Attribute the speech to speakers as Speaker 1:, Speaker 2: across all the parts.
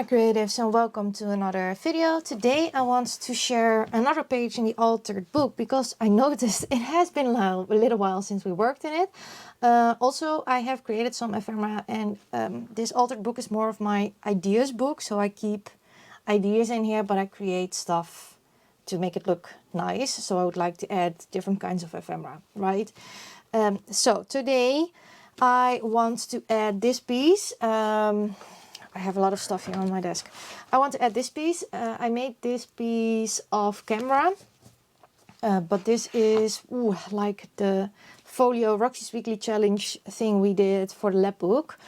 Speaker 1: my creatives, and welcome to another video. Today I want to share another page in the altered book because I noticed it has been a little while since we worked in it. Also, I have created some ephemera, and this altered book is more of my ideas book, so I keep ideas in here, but I create stuff to make it look nice. So I would like to add different kinds of ephemera, right? So today I want to add this piece. I have a lot of stuff here on my desk. I want to add this piece. I made this piece of camera, but this is like the folio Roxy's Weekly Challenge thing we did for the lab book.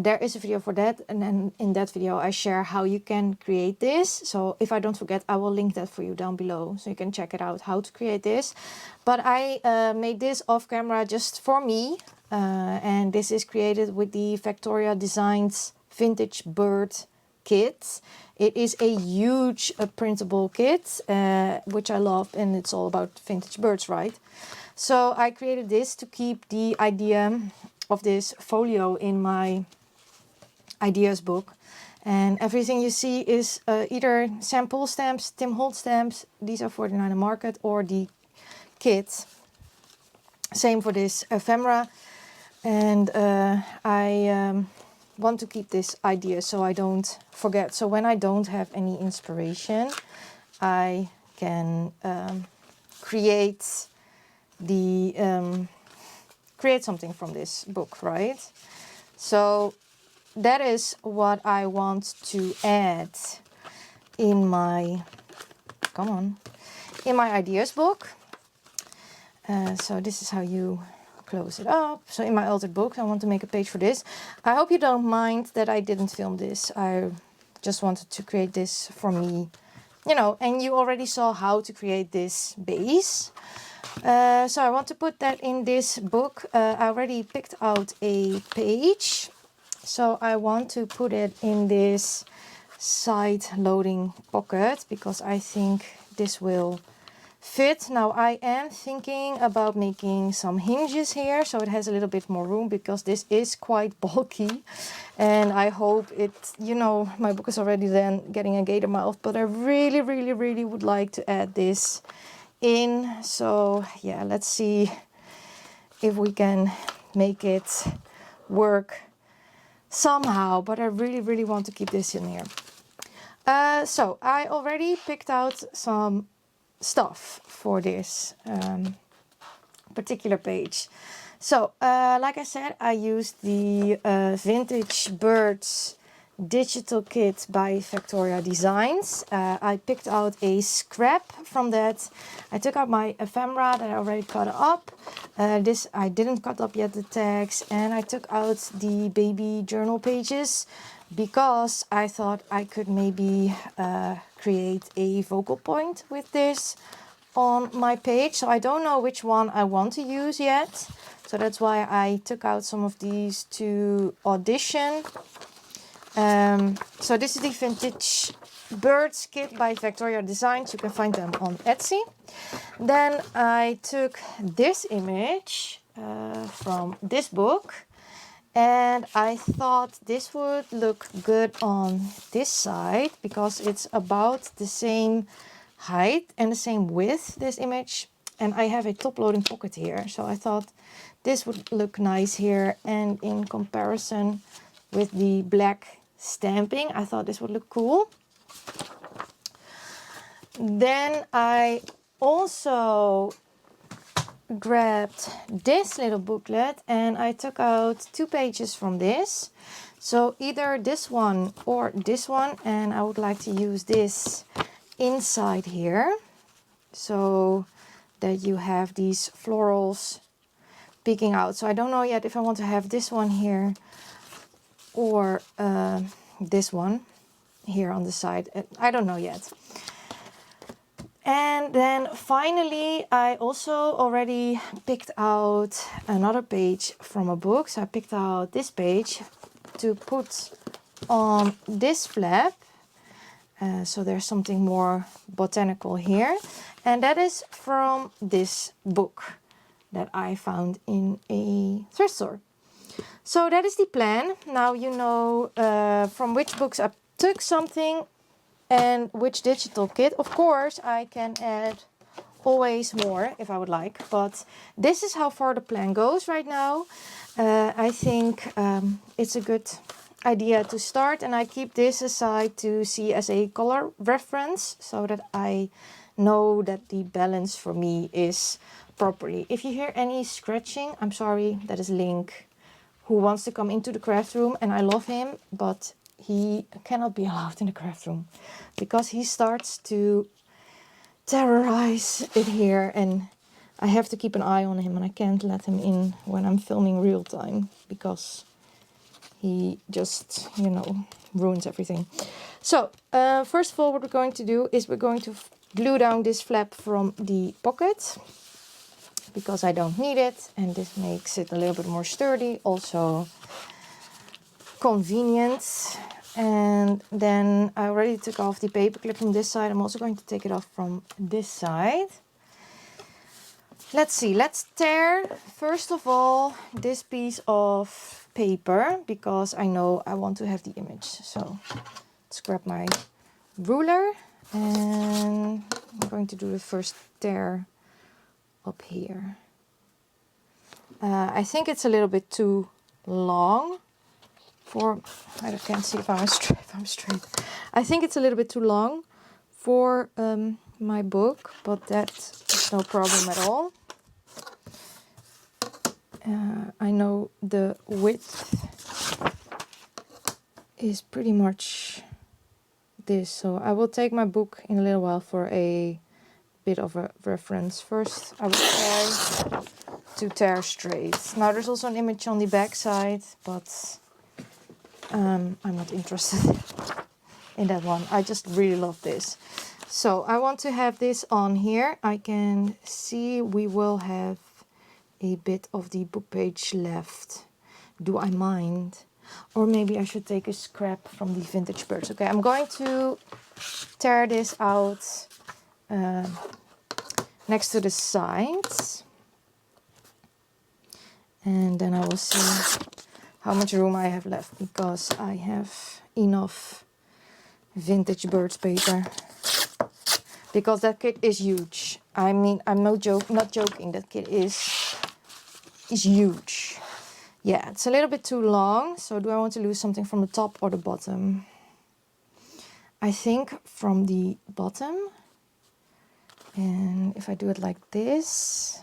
Speaker 1: There is a video for that, and then in that video I share how you can create this. So if I don't forget, I will link that for you down below, so you can check it out how to create this. But I made this off camera just for me, and this is created with the Victoria Designs Vintage Bird kit. It is a huge printable kit, which I love, and it's all about vintage birds, right? So I created this to keep the idea of this folio in my ideas book. And everything you see is either sample stamps, Tim Holt stamps, these are 49 a market, or the kit. Same for this ephemera. And I want to keep this idea so I don't forget. So when I don't have any inspiration, I can create something from this book, right? So that is what I want to add in my ideas book. So this is how you close it up. So in my altered book, I want to make a page for this. I hope you don't mind that I didn't film this. I just wanted to create this for me, you know, and you already saw how to create this base. So I want to put that in this book. I already picked out a page, so I want to put it in this side loading pocket because I think this will fit. Now I am thinking about making some hinges here, so it has a little bit more room, because this is quite bulky, and I hope it, you know, my book is already then getting a gator mouth, but I really would like to add this in. So yeah, let's see if we can make it work somehow, but I really want to keep this in here. So I already picked out some stuff for this particular page. So like I said, I used the Vintage Birds digital kit by Victoria Designs. I picked out a scrap from that. I took out my ephemera that I already cut up. This I didn't cut up yet, the tags, and I took out the baby journal pages because I thought I could maybe create a focal point with this on my page. So I don't know which one I want to use yet. So that's why I took out some of these to audition. So this is the Vintage Birds kit by Victoria Designs. You can find them on Etsy. Then I took this image from this book, and I thought this would look good on this side because it's about the same height and the same width, this image. And I have a top loading pocket here, so I thought this would look nice here, and in comparison with the black stamping, I thought this would look cool. Then I also grabbed this little booklet, and I took out 2 pages from this. So either this one or this one, and I would like to use this inside here so that you have these florals peeking out. So I don't know yet if I want to have this one here or this one here on the side. I don't know yet. And then finally, I also already picked out another page from a book. So I picked out this page to put on this flap. So there's something more botanical here. And that is from this book that I found in a thrift store. So that is the plan. Now you know from which books I took something, and which digital kit. Of course, I can add always more if I would like, but this is how far the plan goes right now. I think it's a good idea to start, and I keep this aside to see as a color reference so that I know that the balance for me is properly. If you hear any scratching, I'm sorry, that is Link, who wants to come into the craft room, and I love him, but he cannot be allowed in the craft room because he starts to terrorize it here, and I have to keep an eye on him, and I can't let him in when I'm filming real time because he just, you know, ruins everything. So first of all, what we're going to do is we're going to glue down this flap from the pocket because I don't need it, and this makes it a little bit more sturdy, also convenient. And then I already took off the paper clip from this side. I'm also going to take it off from this side. Let's see, let's tear first of all this piece of paper because I know I want to have the image. So let's grab my ruler, and I'm going to do the first tear up here. I think it's a little bit too long for, I can't see if I'm straight. I think it's a little bit too long for my book, but that's no problem at all. I know the width is pretty much this, so I will take my book in a little while for a bit of a reference. First, I will try to tear straight. Now there's also an image on the back side, but I'm not interested in that one. I just really love this. So I want to have this on here. I can see we will have a bit of the book page left. Do I mind? Or maybe I should take a scrap from the vintage birds. Okay, I'm going to tear this out next to the sides. And then I will see how much room I have left because I have enough vintage birds paper. Because that kit is huge. I mean, I'm not joking. That kit is huge. Yeah, it's a little bit too long. So do I want to lose something from the top or the bottom? I think from the bottom. And if I do it like this,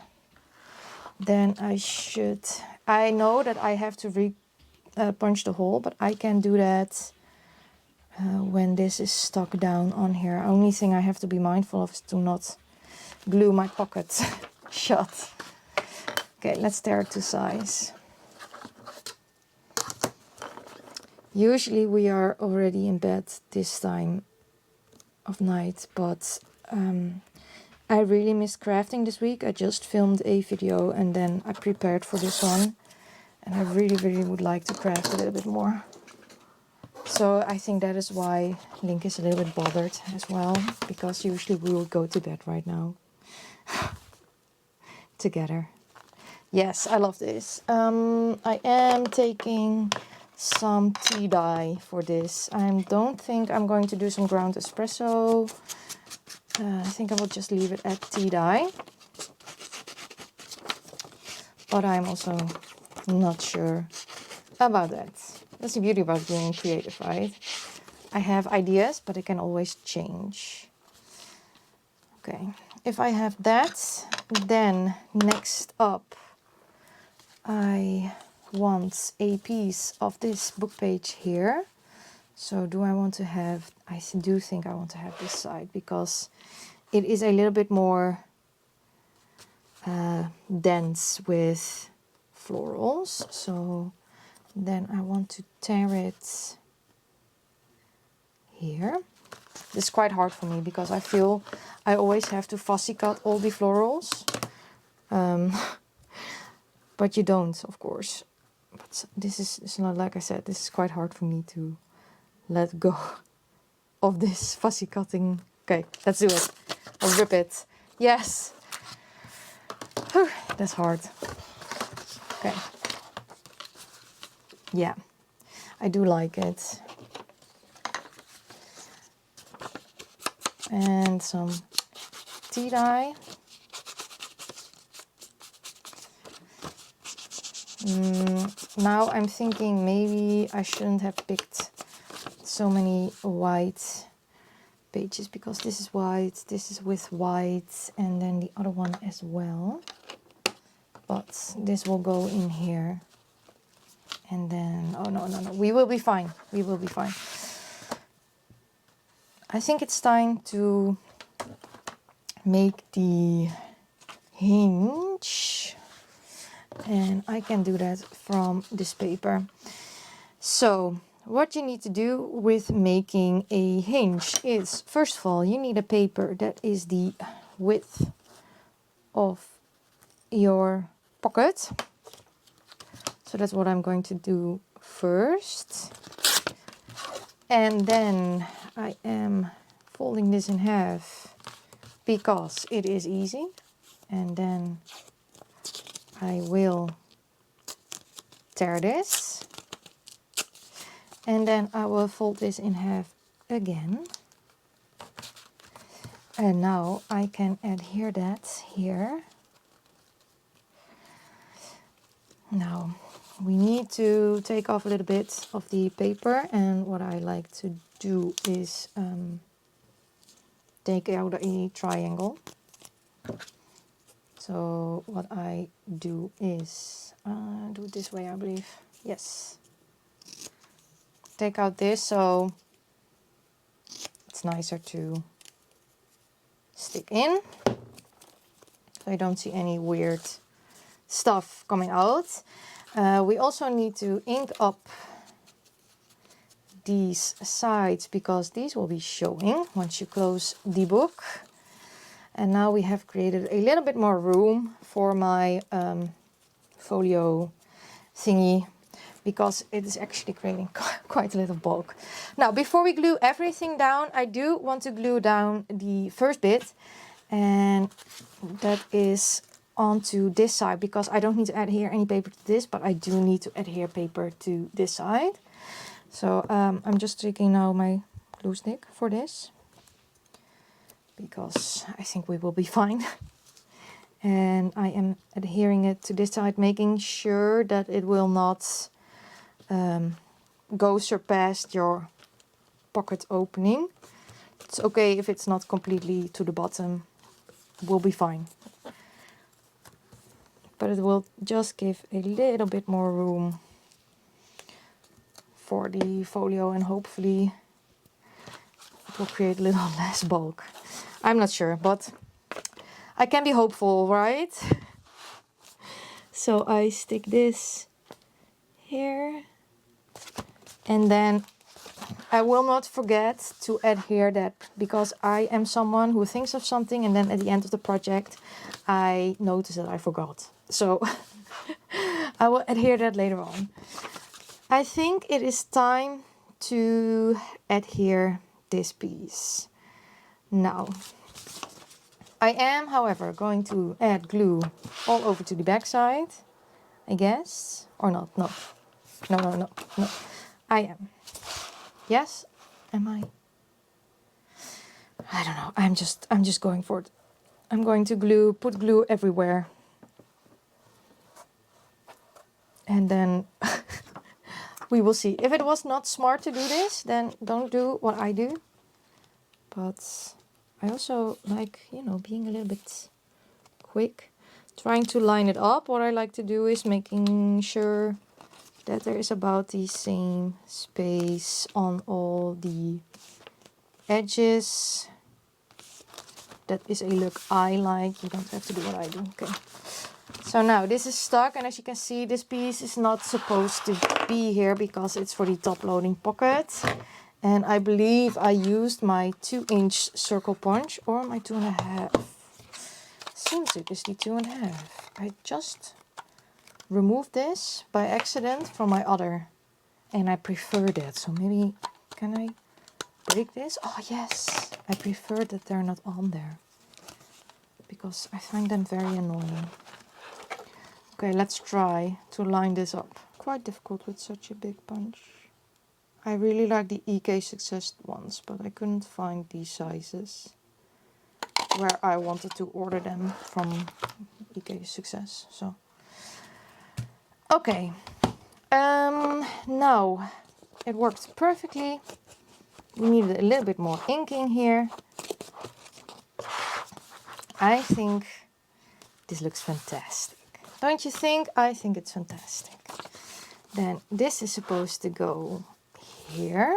Speaker 1: then I know that I have to punch the hole, but I can do that when this is stuck down on here. Only thing I have to be mindful of is to not glue my pocket shut. Okay, let's tear it to size. Usually we are already in bed this time of night, but I really miss crafting this week. I just filmed a video and then I prepared for this one. And I really, really would like to craft a little bit more. So I think that is why Link is a little bit bothered as well. Because usually we will go to bed right now. Together. Yes, I love this. I am taking some tea dye for this. I don't think I'm going to do some ground espresso. I think I will just leave it at tea dye. But I'm also not sure about that. That's the beauty about being creative, right? I have ideas, but it can always change. Okay, if I have that, then next up, I want a piece of this book page here. So do I want to have, I do think I want to have this side because it is a little bit more dense with florals. So then I want to tear it here. This is quite hard for me because I feel I always have to fussy cut all the florals. But you don't, of course. But this is not, like I said, this is quite hard for me to let go of this fussy cutting. Okay, let's do it. I'll rip it. Yes. Whew, that's hard. Okay. Yeah, I do like it. and some tea dye. Now I'm thinking maybe I shouldn't have picked so many white pages, because this is white, this is with white, and then the other one as well. But this will go in here. And then, oh no, we will be fine. We will be fine. I think it's time to make the hinge. And I can do that from this paper. So what you need to do with making a hinge is, first of all, you need a paper that is the width of your pocket. So that's what I'm going to do first. And then I am folding this in half because it is easy. And then I will tear this. And then I will fold this in half again. And now I can adhere that here. Now we need to take off a little bit of the paper, and what I like to do is take out a triangle. So what I do is do it this way, I believe. Yes. Take out this so it's nicer to stick in. So I don't see any weird stuff coming out. We also need to ink up these sides because these will be showing once you close the book. And now we have created a little bit more room for my folio thingy, because it is actually creating quite a little bulk. Now, before we glue everything down, I do want to glue down the first bit, and that is onto this side, because I don't need to adhere any paper to this, but I do need to adhere paper to this side. So I'm just taking now my glue stick for this, because I think we will be fine. And I am adhering it to this side, making sure that it will not go surpass your pocket opening. It's okay if it's not completely to the bottom, we'll be fine. But it will just give a little bit more room for the folio, and hopefully it will create a little less bulk. I'm not sure, but I can be hopeful, right? So I stick this here, and then I will not forget to adhere that, because I am someone who thinks of something and then at the end of the project I notice that I forgot. So I will adhere that later on. I think it is time to adhere this piece. Now, I am, however, going to add glue all over to the back side, I guess, or not. No. I am. Yes, am I? I don't know. I'm just going for it. I'm going to put glue everywhere. And then we will see. If it was not smart to do this, then don't do what I do. But I also like, you know, being a little bit quick. Trying to line it up. What I like to do is making sure that there is about the same space on all the edges. That is a look I like. You don't have to do what I do. Okay. So now this is stuck, and as you can see, this piece is not supposed to be here because it's for the top loading pocket. And I believe I used my 2-inch circle punch, or my 2.5. Seems it is the 2.5. I just removed this by accident from my other, and I prefer that. So maybe, can I break this? Oh yes, I prefer that they're not on there, because I find them very annoying. Okay, let's try to line this up. Quite difficult with such a big punch. I really like the EK Success ones, but I couldn't find these sizes. where I wanted to order them from AG Success. So, okay. Now, it worked perfectly. We needed a little bit more inking here. I think this looks fantastic. Don't you think? I think it's fantastic. Then this is supposed to go here,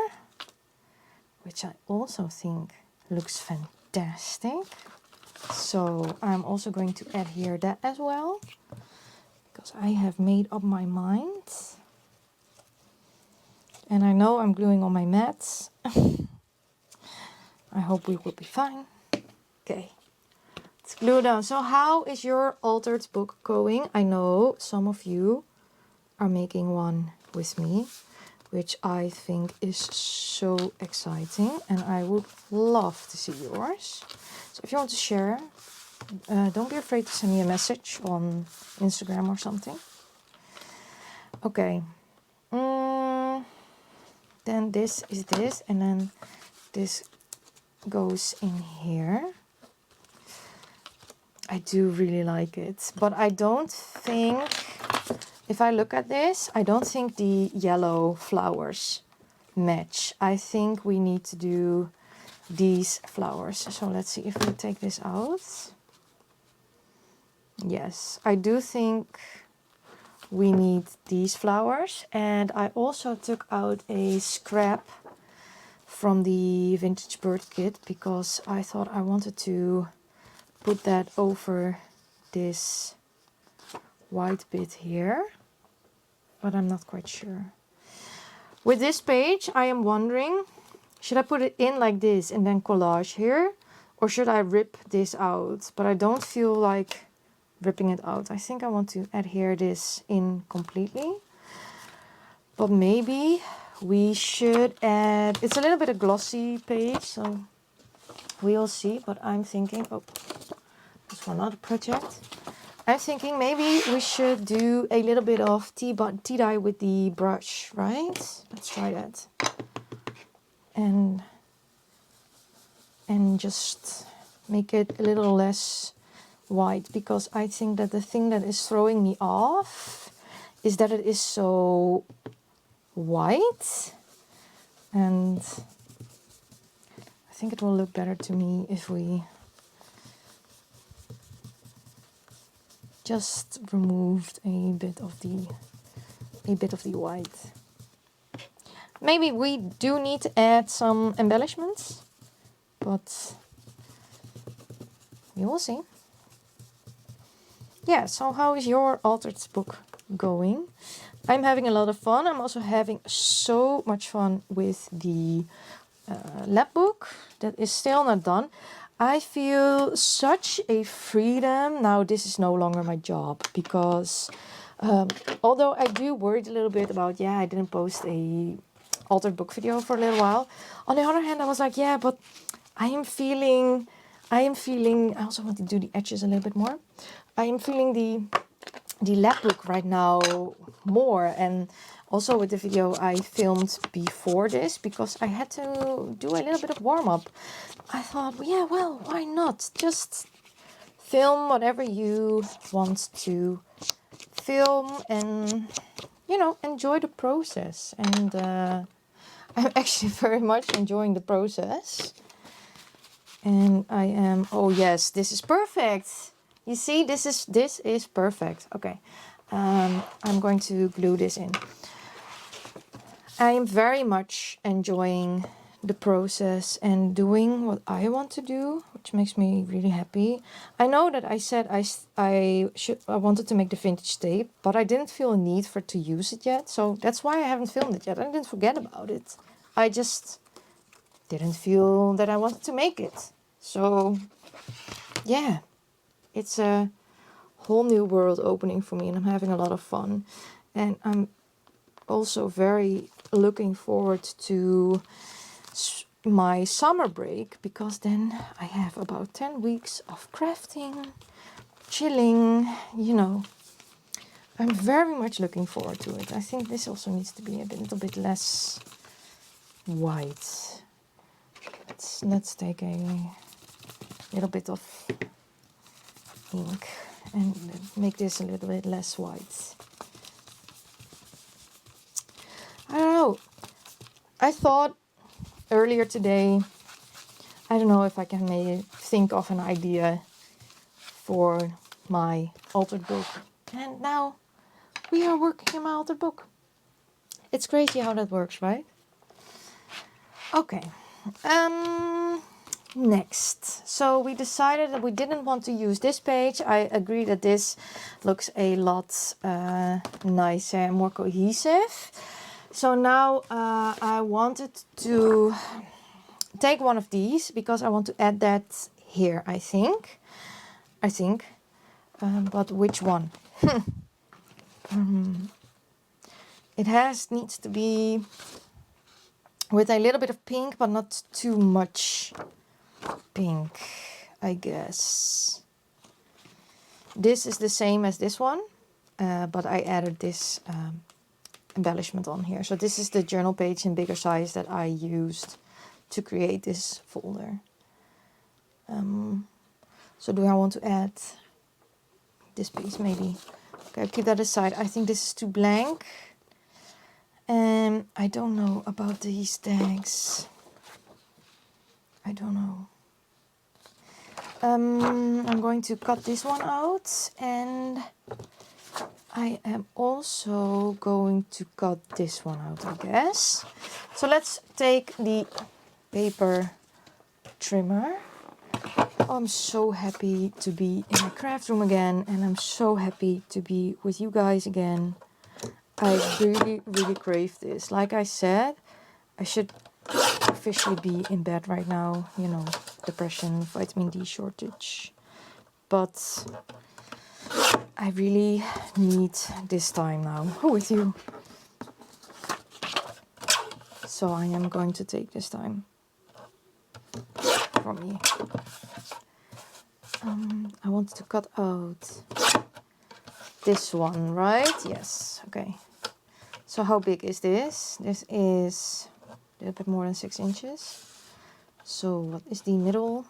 Speaker 1: which I also think looks fantastic. So I'm also going to add here that as well, because I have made up my mind. And I know I'm gluing on my mats. I hope we will be fine. Okay, let's glue down. So how is your altered book going? I know some of you are making one with me, which I think is so exciting, and I would love to see yours. So if you want to share, don't be afraid to send me a message on Instagram or something. Okay. Then this is this, and then this goes in here. I do really like it, but I don't think, if I look at this, I don't think the yellow flowers match. I think we need to do these flowers. So let's see if we take this out. Yes, I do think we need these flowers. And I also took out a scrap from the vintage bird kit, because I thought I wanted to put that over this white bit here, but I'm not quite sure. With this page, I am wondering, should I put it in like this and then collage here, or should I rip this out? But I don't feel like ripping it out. I think I want to adhere this in completely. But maybe we should add, it's a little bit a glossy page, so we'll see. But I'm thinking, oh, that's for another project. I'm thinking maybe we should do a little bit of tea dye with the brush, right? Let's try that. And just make it a little less white, because I think that the thing that is throwing me off is that it is so white, and I think it will look better to me if we just removed a bit of the white. Maybe we do need to add some embellishments, but we will see. Yeah, so how is your altered book going? I'm having a lot of fun. I'm also having so much fun with the lab book that is still not done. I feel such a freedom. Now this is no longer my job, because although I do worry a little bit about, yeah, I didn't post a altered book video for a little while. On the other hand, I was like, yeah, but I am feeling, I also want to do the edges a little bit more. I am feeling the lab book right now more, and also with the video I filmed before this, because I had to do a little bit of warm-up. I thought, yeah, well, why not? Just film whatever you want to film and, you know, enjoy the process. And I'm actually very much enjoying the process. And I am, oh yes, this is perfect. You see, this is perfect. Okay, I'm going to glue this in. I am very much enjoying the process and doing what I want to do, which makes me really happy. I know that I said I wanted to make the vintage tape, but I didn't feel a need for to use it yet. So that's why I haven't filmed it yet. I didn't forget about it. I just didn't feel that I wanted to make it. So yeah, it's a whole new world opening for me, and I'm having a lot of fun. And I'm also very looking forward to my summer break, because then I have about 10 weeks of crafting, chilling, you know. I'm very much looking forward to it. I think this also needs to be a little bit less white. Let's take a little bit of ink and make this a little bit less white. I don't know. I thought earlier today, I don't know if I can maybe think of an idea for my altered book. And now we are working on my altered book. It's crazy how that works, right? Okay. Next. So we decided that we didn't want to use this page. I agree that this looks a lot nicer and more cohesive. So now I wanted to take one of these because I want to add that here, I think. But which one? It needs to be with a little bit of pink, but not too much pink, I guess. This is the same as this one, but I added this embellishment on here. So this is the journal page in bigger size that I used to create this folder. So do I want to add this piece maybe? Okay, I'll keep that aside. I think this is too blank. And I don't know about these tags. I don't know. I'm going to cut this one out, and I am also going to cut this one out, I guess. So let's take the paper trimmer. Oh, I'm so happy to be in my craft room again, and I'm so happy to be with you guys again. I really, really crave this. Like I said, I should officially be in bed right now. You know, depression, vitamin D shortage. But I really need this time now with you. So I am going to take this time for me. I want to cut out this one, right? Yes, okay. So how big is this? This is a little bit more than 6 inches. So what is the middle?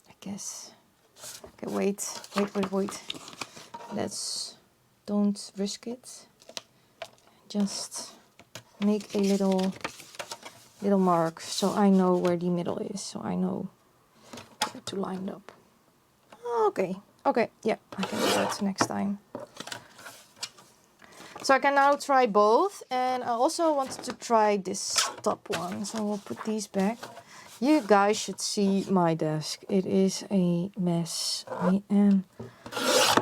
Speaker 1: I guess. Okay, wait. Don't risk it. Just make a little mark so I know where the middle is. So I know where to line up. Okay, yeah, I can do that next time. So I can now try both, and I also wanted to try this top one. So we'll put these back. You guys should see my desk. It is a mess. I am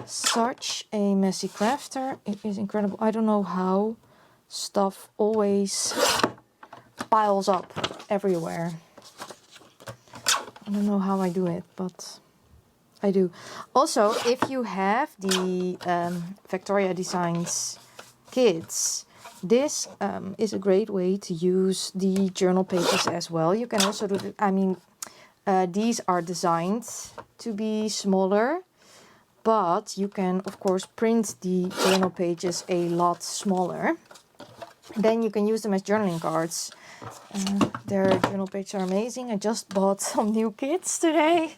Speaker 1: such a messy crafter. It is incredible. I don't know how stuff always piles up everywhere. I don't know how I do it, but I do. Also, if you have the Victoria Designs kits, this is a great way to use the journal pages as well. You can also do it. I mean, these are designed to be smaller, but you can of course print the journal pages a lot smaller. Then you can use them as journaling cards. Their journal pages are amazing. I just bought some new kits today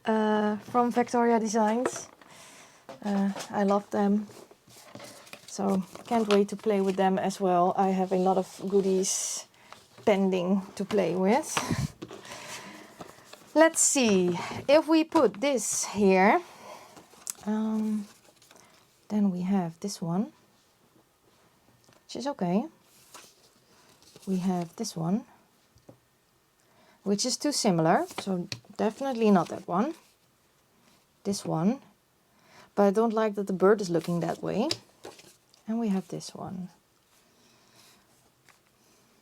Speaker 1: from Victoria Designs. I love them. So can't wait to play with them as well. I have a lot of goodies pending to play with. Let's see. If we put this here, then we have this one, which is okay. We have this one, which is too similar. So definitely not that one. This one. But I don't like that the bird is looking that way. And we have this one.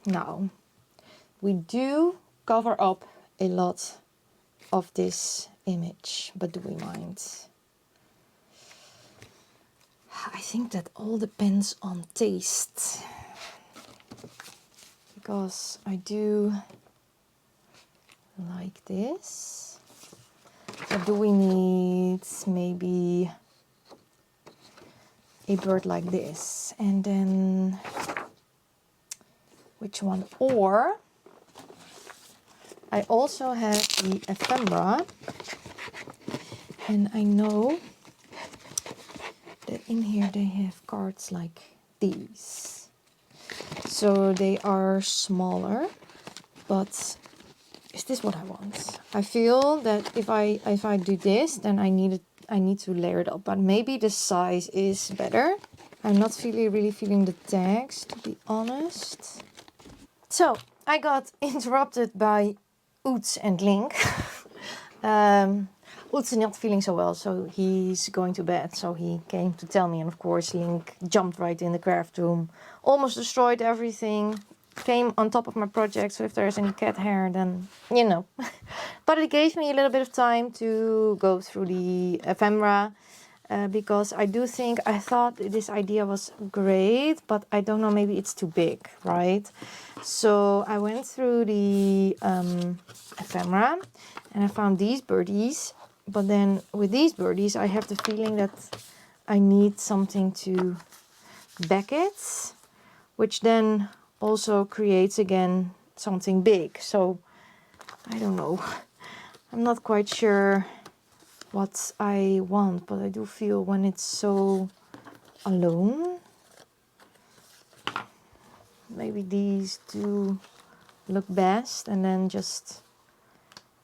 Speaker 1: Now, we do cover up a lot of this image, but do we mind? I think that all depends on taste. Because I do like this. But do we need maybe a bird like this? And then which one? Or I also have the ephemera. And I know that in here they have cards like these. So they are smaller, but is this what I want? I feel that if I do this, then I need to layer it up. But maybe the size is better. I'm not really feeling the tags, to be honest. So I got interrupted by Oots and Link. Oots is not feeling so well, so he's going to bed. So he came to tell me, and of course Link jumped right in the craft room, almost destroyed everything, came on top of my project. So if there's any cat hair, then you know. But it gave me a little bit of time to go through the ephemera. Because I thought this idea was great, but I don't know, maybe it's too big, right? So I went through the ephemera and I found these birdies. But then with these birdies, I have the feeling that I need something to back it, which then also creates again something big. So I don't know. I'm not quite sure what I want, but I do feel when it's so alone, maybe these do look best, and then just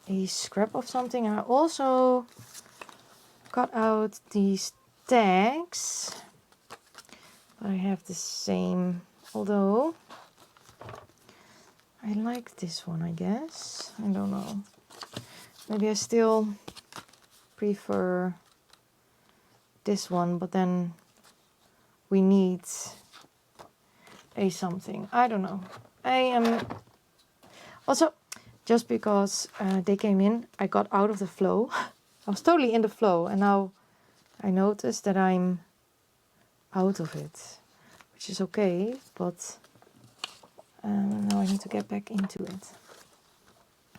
Speaker 1: a scrap of something. I also cut out these tags, but I have the same, although I like this one, I guess. I don't know, maybe I still prefer this one, but then we need a something. I don't know. I am also, just because they came in, I got out of the flow. I was totally in the flow, and now I noticed that I'm out of it, which is okay, but now I need to get back into it.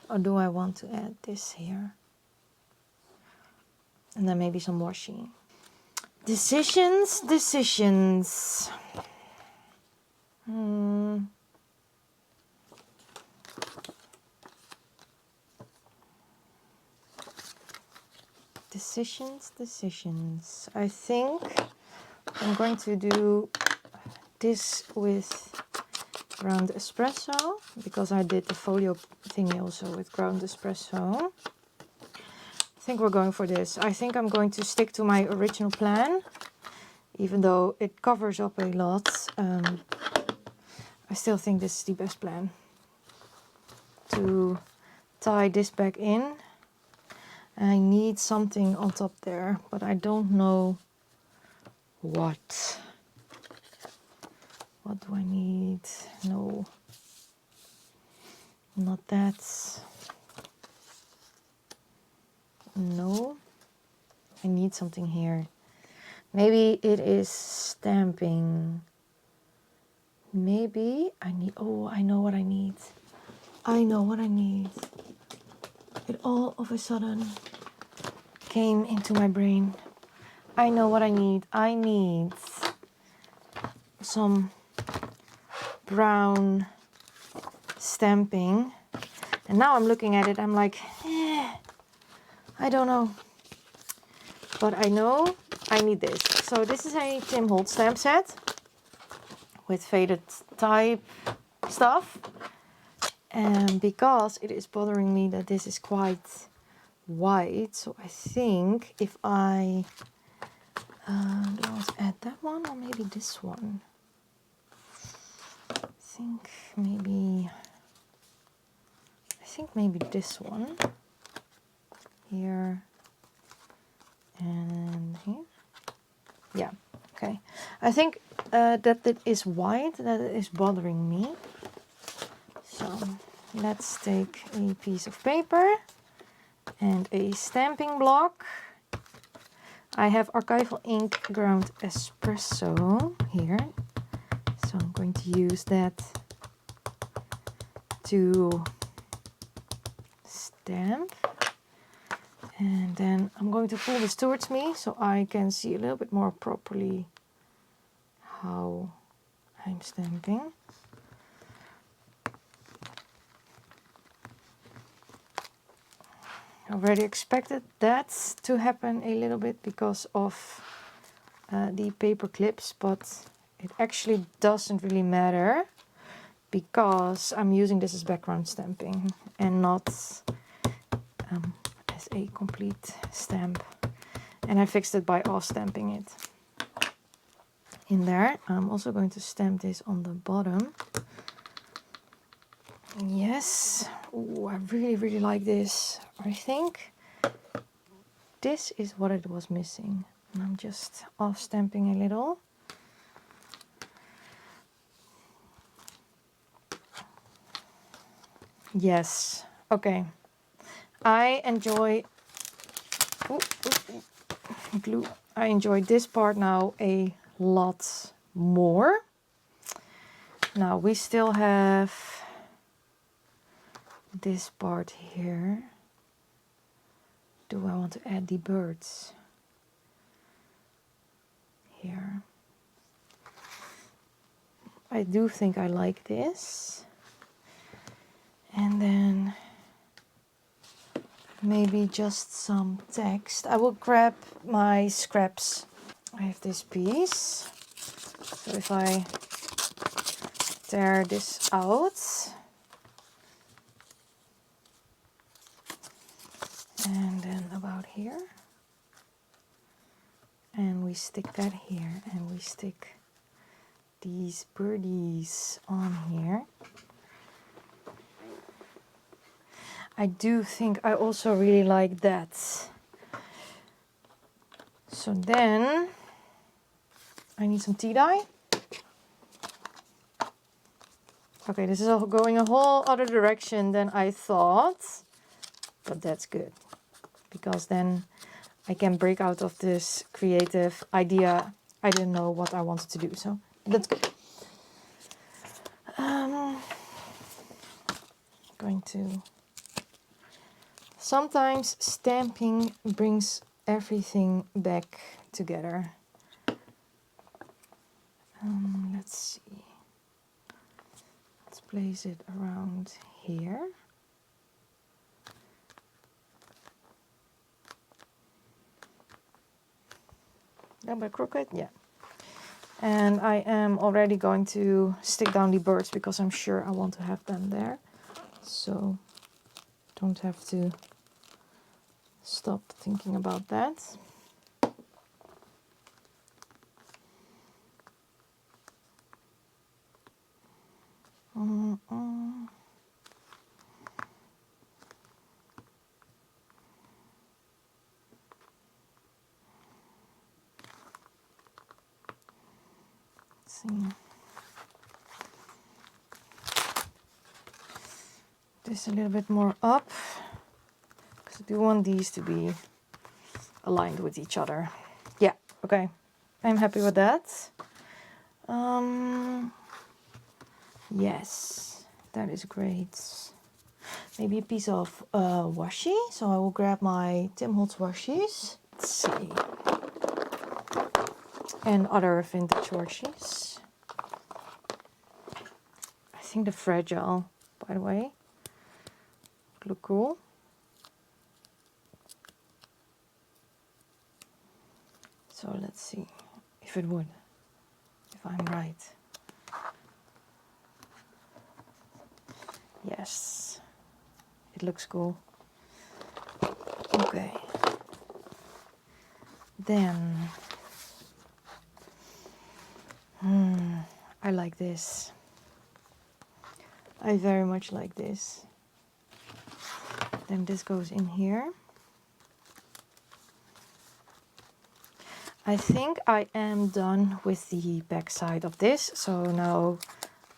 Speaker 1: Or do I want to add this here? And then maybe some washi. Decisions. Decisions. I think I'm going to do this with ground espresso, because I did the folio thingy also with ground espresso. I think we're going for this. I think I'm going to stick to my original plan, even though it covers up a lot. I still think this is the best plan. To tie this back in. I need something on top there, but I don't know what. What do I need? No, not that. No, I need something here. Maybe it is stamping. Maybe I need, oh, I know what I need. It all of a sudden came into my brain. I know what I need. I need some brown stamping. And now I'm looking at it, I'm like, I don't know. But I know I need this. So this is a Tim Holtz stamp set with faded type stuff. And because it is bothering me that this is quite white, so I think if I do I want to add that one or maybe this one? I think maybe this one here and here. Yeah, okay. I think that it is white that is bothering me. So let's take a piece of paper and a stamping block. I have archival ink ground espresso here, so I'm going to use that to stamp. And then I'm going to pull this towards me so I can see a little bit more properly how I'm stamping. I already expected that to happen a little bit because of the paper clips, but it actually doesn't really matter because I'm using this as background stamping and not as a complete stamp. And I fixed it by off stamping it in there. I'm also going to stamp this on the bottom. Yes. Ooh, I really, really like this. I think this is what it was missing. And I'm just off stamping a little. Yes. Okay. I enjoy glue. I enjoy this part now a lot more. Now we still have this part here. Do I want to add the birds here? I do think I like this. And then maybe just some text. I will grab my scraps. I have this piece. So if I tear this out, and then about here, and we stick that here, and we stick these birdies on here. I do think I also really like that. So then I need some tea dye. Okay, this is all going a whole other direction than I thought, but that's good because then I can break out of this creative idea. I didn't know what I wanted to do, so that's good. Going to. Sometimes stamping brings everything back together. Let's see. Let's place it around here. A bit crooked, yeah. And I am already going to stick down the birds because I'm sure I want to have them there. So don't have to stop thinking about that. Let's see. This a little bit more up because I do want these to be aligned with each other. Yeah, okay. I'm happy with that. Yes, that is great. Maybe a piece of washi. So I will grab my Tim Holtz washies. Let's see. And other vintage washies. I think the fragile, by the way, look cool. So let's see if it would, if I'm right. Yes, it looks cool. Okay. Then, I like this. I very much like this. Then this goes in here. I think I am done with the back side of this. So now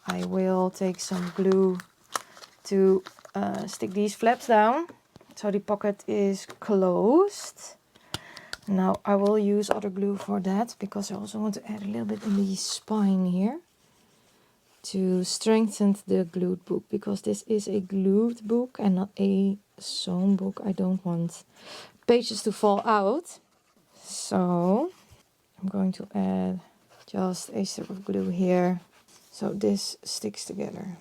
Speaker 1: I will take some glue to stick these flaps down. So the pocket is closed. Now I will use other glue for that because I also want to add a little bit in the spine here to strengthen the glued book, because this is a glued book and not a sewn book. I don't want pages to fall out. So I'm going to add just a strip of glue here so this sticks together.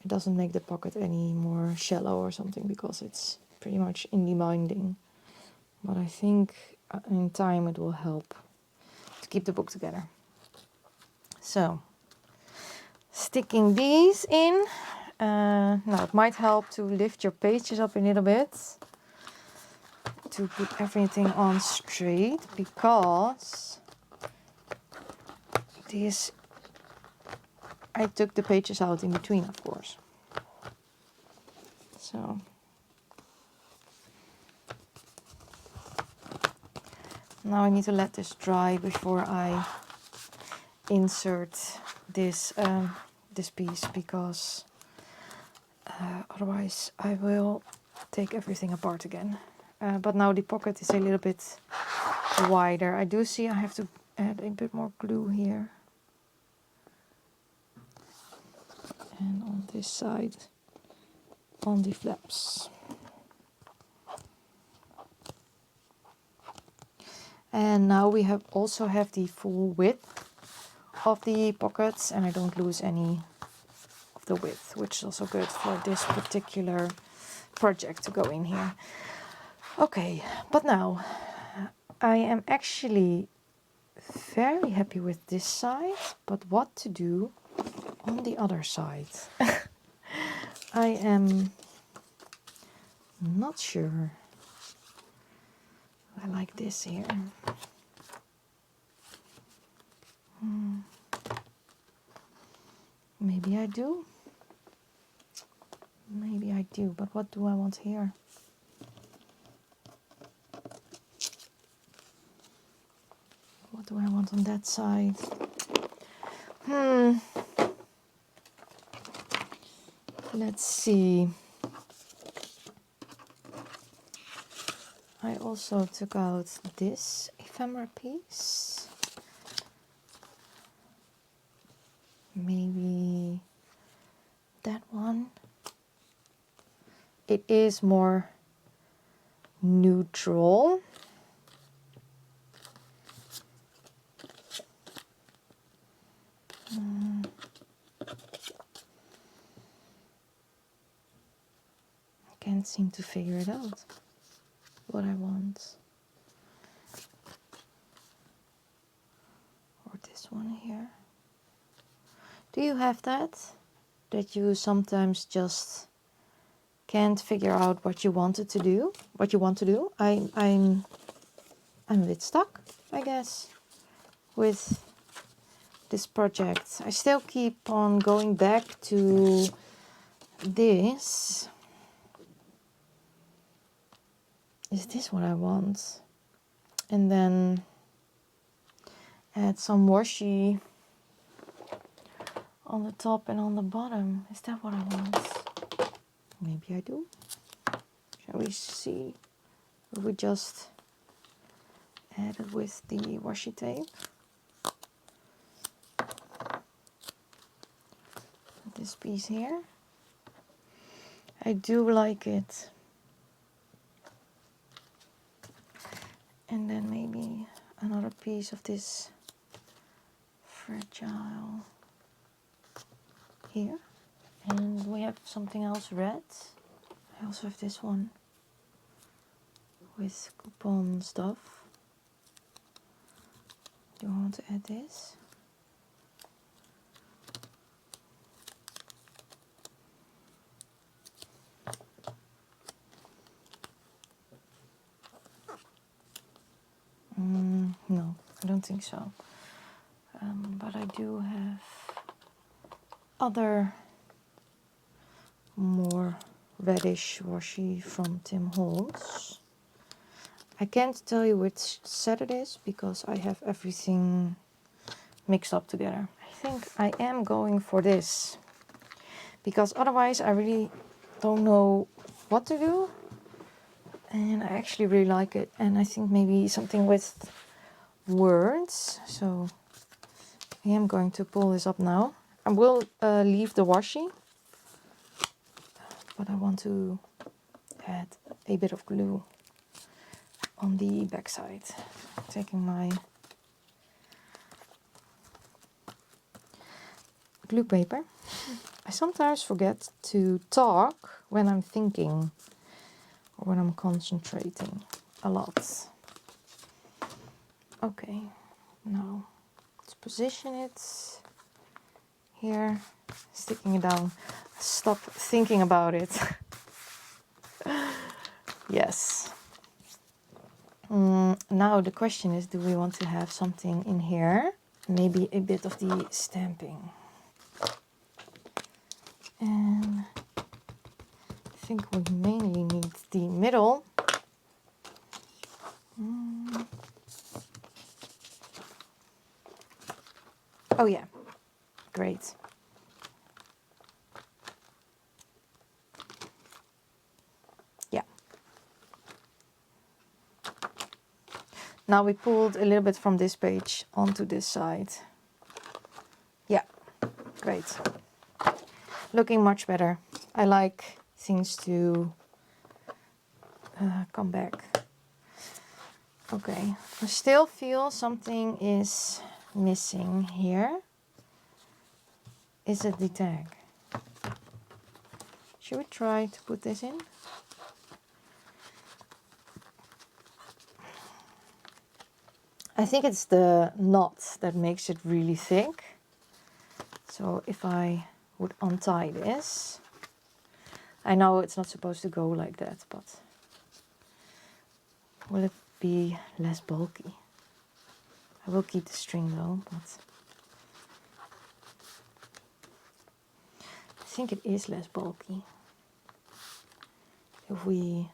Speaker 1: it doesn't make the pocket any more shallow or something, because it's pretty much in the binding. But I think in time it will help to keep the book together. So, sticking these in. Now it might help to lift your pages up a little bit to put everything on straight, because this, I took the pages out in between, of course. So now I need to let this dry before I insert this this piece, because otherwise I will take everything apart again. But now the pocket is a little bit wider. I do see I have to add a bit more glue here. And on this side, on the flaps. And now we also have the full width of the pockets, and I don't lose any of the width, which is also good for this particular project to go in here. Okay, but now I am actually very happy with this side, but what to do on the other side? I am not sure. I like this here. Maybe I do. Maybe I do, but what do I want here? What do I want on that side? Let's see. I also took out this ephemera piece. Maybe that one. It is more neutral. I can't seem to figure it out, what I want. Or this one here. Do you have that? That you sometimes just can't figure out what you wanted to do, what you want to do? I'm a bit stuck, I guess, with this project. I still keep on going back to this. Is this what I want? And then add some washi on the top and on the bottom. Is that what I want? Maybe I do. Shall we see? If we just add it with the washi tape. This piece here. I do like it. And then maybe another piece of this fragile here. And we have something else red. I also have this one with coupon stuff. Do I want to add this? No, I don't think so. But I do have other more reddish washi from Tim Holtz. I can't tell you which set it is because I have everything mixed up together. I think I am going for this because otherwise I really don't know what to do. And I actually really like it. And I think maybe something with words. So I am going to pull this up now. I will leave the washi. But I want to add a bit of glue on the back side. Taking my glue paper. I sometimes forget to talk when I'm thinking or when I'm concentrating a lot. Okay, now let's position it here, sticking it down. Stop thinking about it. Yes. Now the question is, do we want to have something in here? Maybe a bit of the stamping. And I think we mainly need the middle. Oh yeah, great. Yeah. Now we pulled a little bit from this page onto this side. Yeah, great. Looking much better. I like things to come back. Okay, I still feel something is missing here. Is it the tag? Should we try to put this in? I think it's the knot that makes it really thick. So if I would untie this, I know it's not supposed to go like that, but will it be less bulky? I will keep the string though, but I think it is less bulky. If we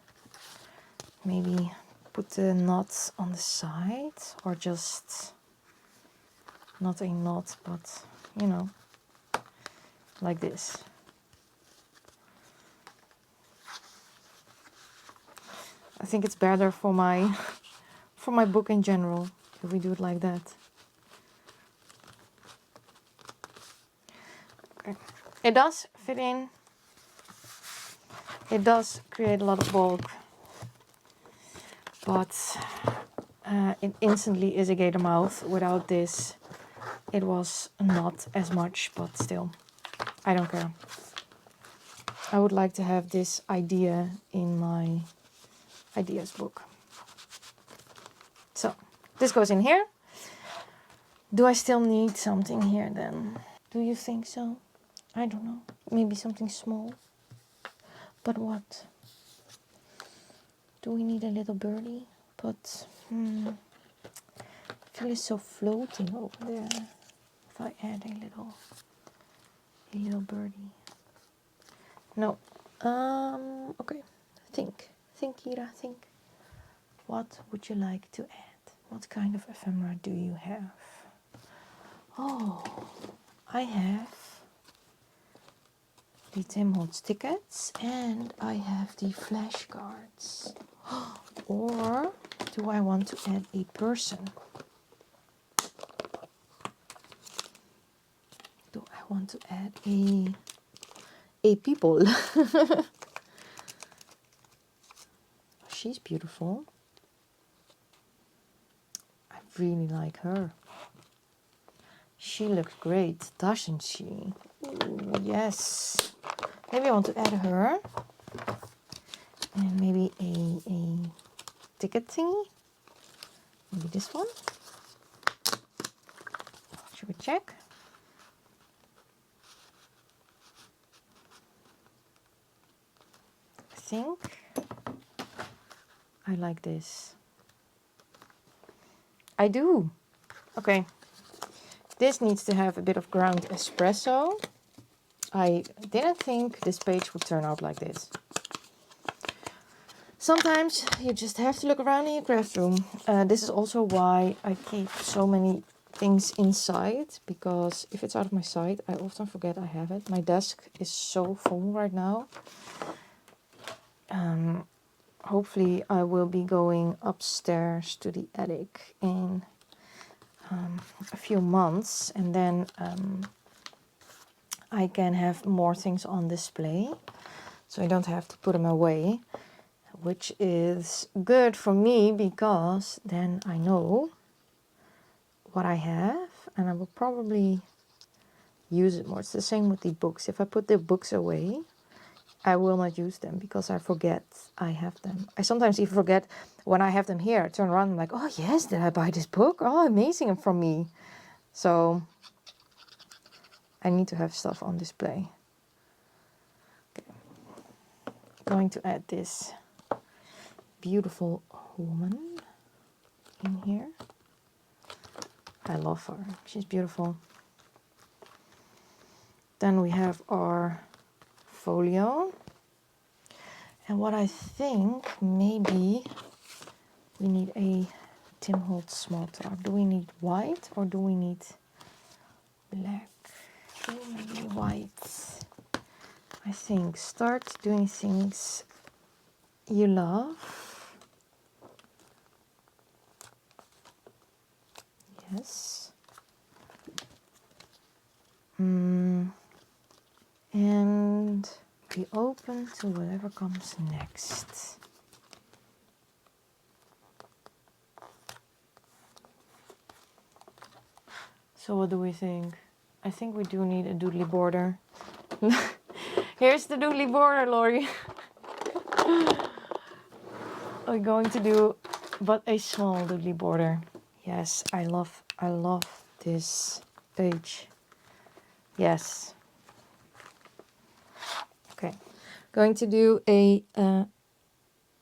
Speaker 1: maybe put the knot on the side, or just not a knot, but you know, like this. I think it's better for my book in general if we do it like that. Okay. It does fit in. It does create a lot of bulk, but it instantly is a gator mouth. Without this, it was not as much, but still, I don't care. I would like to have this idea in my ideas book. So this goes in here. Do I still need something here then? Do you think so? I don't know. Maybe something small. But what? Do we need a little birdie? But I feel it's so floating over there. If I add a little birdie. No. Okay. Think, Kyra, think. What would you like to add? What kind of ephemera do you have? Oh, I have the Tim Holtz tickets and I have the flashcards. Or do I want to add a person? Do I want to add a people? She's beautiful. I really like her. She looks great, doesn't she? Ooh, yes. Maybe I want to add her. And maybe a ticket thingy. Maybe this one. Should we check? I think I like this. I do. Okay. This needs to have a bit of ground espresso. I didn't think this page would turn out like this. Sometimes you just have to look around in your craft room. This is also why I keep so many things inside, because if it's out of my sight, I often forget I have it. My desk is so full right now. Hopefully I will be going upstairs to the attic in a few months, and then I can have more things on display, so I don't have to put them away, which is good for me because then I know what I have, and I will probably use it more. It's the same with the books. If I put the books away, I will not use them because I forget I have them. I sometimes even forget when I have them here. I turn around and I'm like, oh yes, did I buy this book? Oh, amazing, and from me. So I need to have stuff on display. Okay. Going to add this beautiful woman in here. I love her. She's beautiful. Then we have our folio. And what I think, maybe we need a Tim Holtz small talk. Do we need white or do we need black? Maybe white. I think start doing things you love. Yes. And be open to whatever comes next. So what do we think? I think we do need a doodly border. Here's the doodly border, Lori. We're going to do but a small doodly border. Yes, I love this page. Yes. Okay, going to do a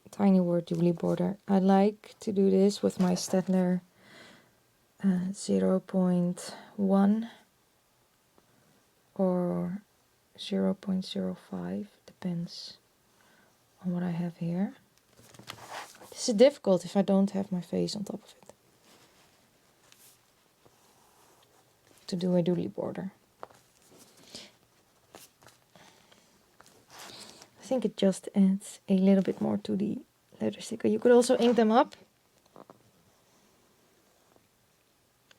Speaker 1: tiny word doodly border. I like to do this with my Staedtler 0.1 or 0.05, depends on what I have here. This is difficult if I don't have my face on top of it. To do a doodly border. I think it just adds a little bit more to the letter sticker. You could also ink them up.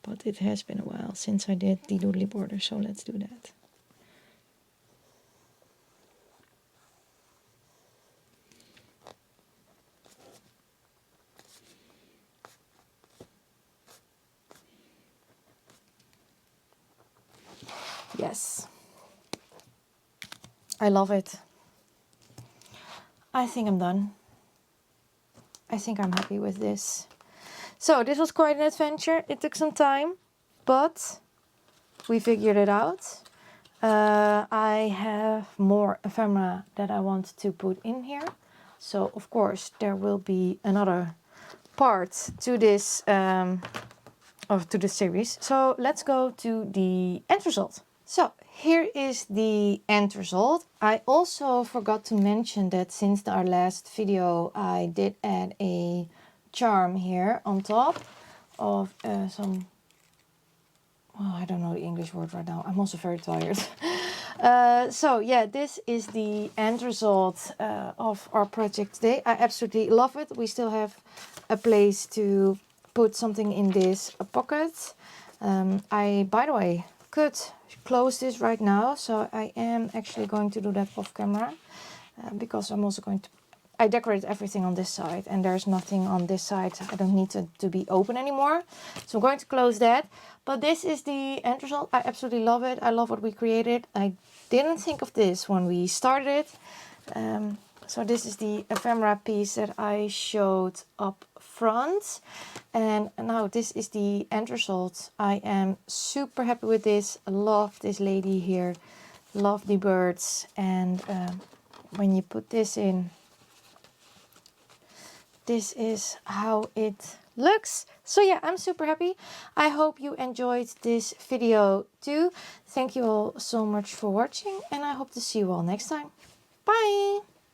Speaker 1: But it has been a while since I did the doodly border, so let's do that. Yes. I love it. I think I'm done. I think I'm happy with this. So this was quite an adventure. It took some time, but we figured it out. I have more ephemera that I want to put in here. So of course there will be another part to this to this series. So let's go to the end result. So here is the end result. I also forgot to mention that since our last video I did add a charm here on top of some, well, I don't know the English word right now. I'm also very tired. So yeah, this is the end result of our project today. I absolutely love it. We still have a place to put something in this pocket. I, by the way, could close this right now, so I am actually going to do that off camera because I'm also going to, I decorated everything on this side and there's nothing on this side. I don't need it to be open anymore, so I'm going to close that. But this is the end result. I absolutely love it. I love what we created. I didn't think of this when we started it. So this is the ephemera piece that I showed up front. And now this is the end result. I am super happy with this. I love this lady here. Love the birds. And when you put this in, this is how it looks. So yeah, I'm super happy. I hope you enjoyed this video too. Thank you all so much for watching and I hope to see you all next time. Bye!